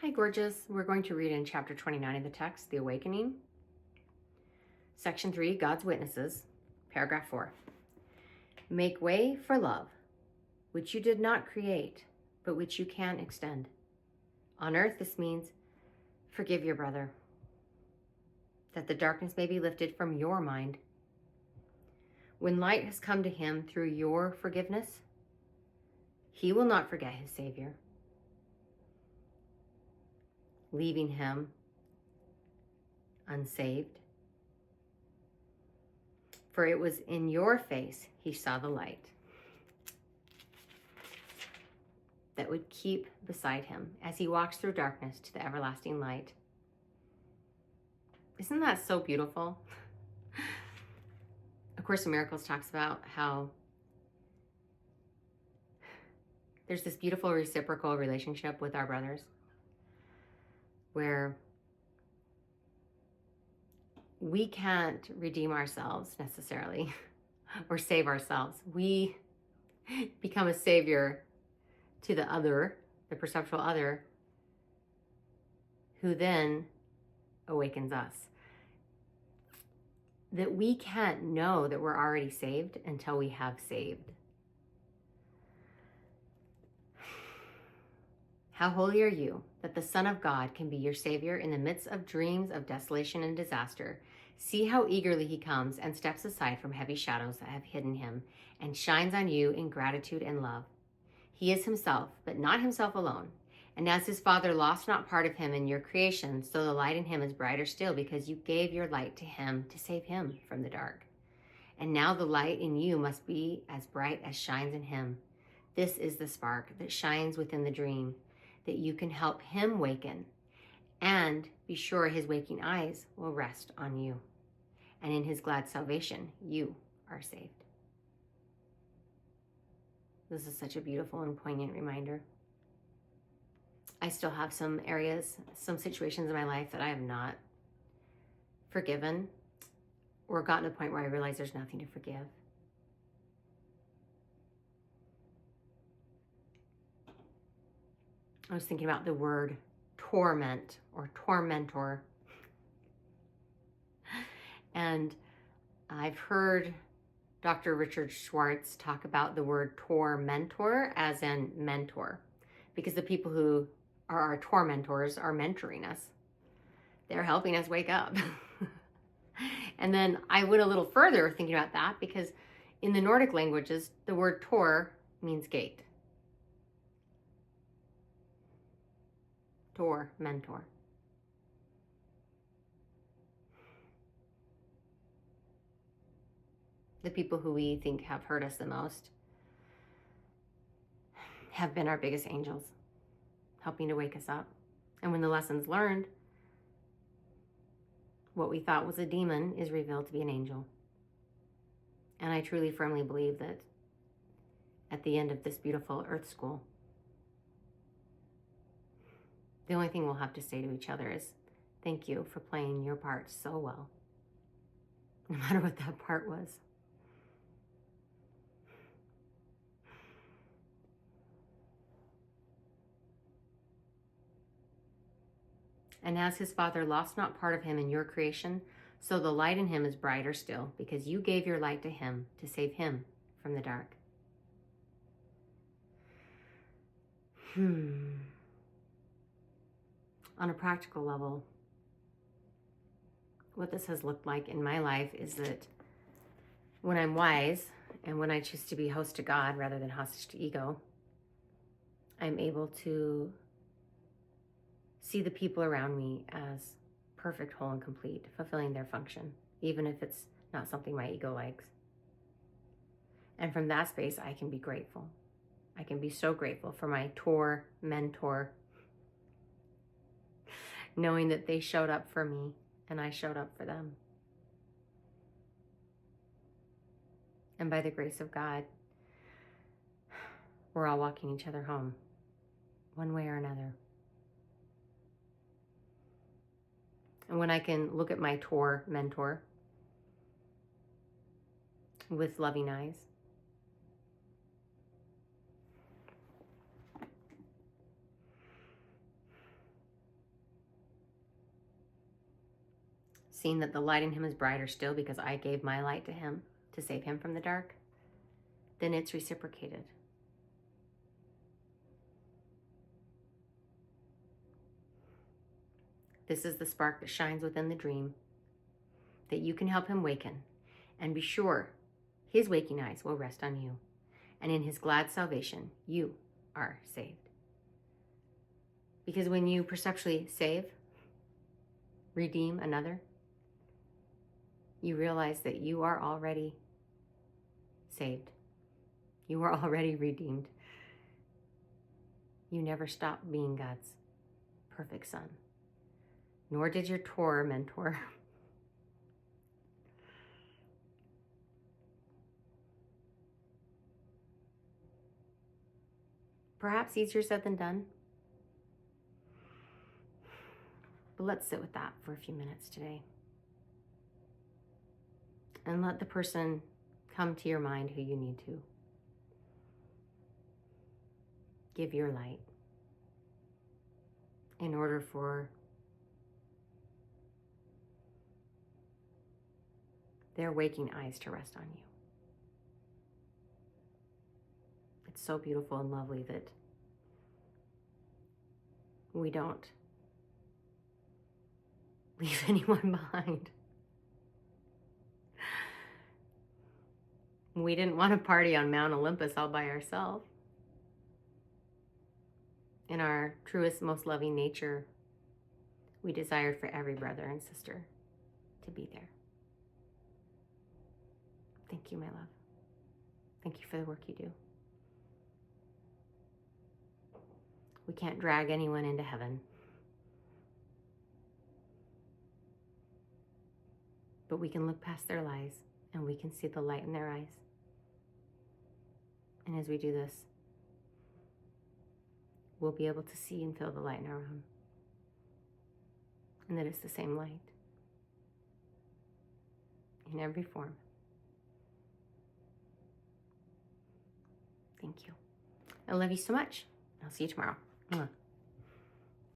Hi, gorgeous. We're going to read in chapter 29 of the text, The Awakening. Section 3, God's Witnesses, paragraph 4. Make way for love, which you did not create, but which you can extend. On earth, this means forgive your brother, that the darkness may be lifted from your mind. When light has come to him through your forgiveness, he will not forget his Savior, leaving him unsaved. For it was in your face he saw the light that would keep beside him as he walks through darkness to the everlasting light. Isn't that so beautiful? A Course in Miracles talks about how there's this beautiful reciprocal relationship with our brothers where we can't redeem ourselves necessarily or save ourselves. We become a savior to the other, the perceptual other, who then awakens us. That we can't know that we're already saved until we have saved. How holy are you that the Son of God can be your Savior in the midst of dreams of desolation and disaster? See how eagerly he comes and steps aside from heavy shadows that have hidden him and shines on you in gratitude and love. He is himself, but not himself alone. And as his Father lost not part of him in your creation, so the light in him is brighter still because you gave your light to him to save him from the dark. And now the light in you must be as bright as shines in him. This is the spark that shines within the dream, that you can help him waken, and be sure his waking eyes will rest on you. And in his glad salvation, you are saved. This is such a beautiful and poignant reminder. I still have some areas, some situations in my life that I have not forgiven or gotten to the point where I realize there's nothing to forgive. I was thinking about the word torment or tormentor. And I've heard Dr. Richard Schwartz talk about the word tormentor as in mentor, because the people who are our tormentors are mentoring us. They're helping us wake up. And then I went a little further thinking about that because in the Nordic languages, the word tor means gate. Tor, mentor. The people who we think have hurt us the most have been our biggest angels, helping to wake us up. And when the lesson's learned, what we thought was a demon is revealed to be an angel. And I truly firmly believe that at the end of this beautiful earth school, the only thing we'll have to say to each other is, thank you for playing your part so well, no matter what that part was. And as his Father lost not part of him in your creation, so the light in him is brighter still, because you gave your light to him to save him from the dark. On a practical level, what this has looked like in my life is that when I'm wise and when I choose to be host to God rather than hostage to ego, I'm able to see the people around me as perfect, whole, and complete, fulfilling their function, even if it's not something my ego likes. And from that space, I can be grateful. I can be so grateful for my mentor, knowing that they showed up for me and I showed up for them. And by the grace of God, we're all walking each other home, one way or another. And when I can look at my mentor with loving eyes, seeing that the light in him is brighter still because I gave my light to him to save him from the dark, then it's reciprocated. This is the spark that shines within the dream, that you can help him waken, and be sure his waking eyes will rest on you, and in his glad salvation, you are saved. Because when you perceptually save, redeem another, you realize that you are already saved. You are already redeemed. You never stopped being God's perfect son, nor did your Torah mentor. Perhaps easier said than done, but let's sit with that for a few minutes today. And let the person come to your mind who you need to. Give your light in order for their waking eyes to rest on you. It's so beautiful and lovely that we don't leave anyone behind. We didn't want to party on Mount Olympus all by ourselves. In our truest, most loving nature, we desired for every brother and sister to be there. Thank you, my love. Thank you for the work you do. We can't drag anyone into heaven, but we can look past their lies and we can see the light in their eyes. And as we do this, we'll be able to see and feel the light in our own. And that it's the same light in every form. Thank you. I love you so much. I'll see you tomorrow. Mwah.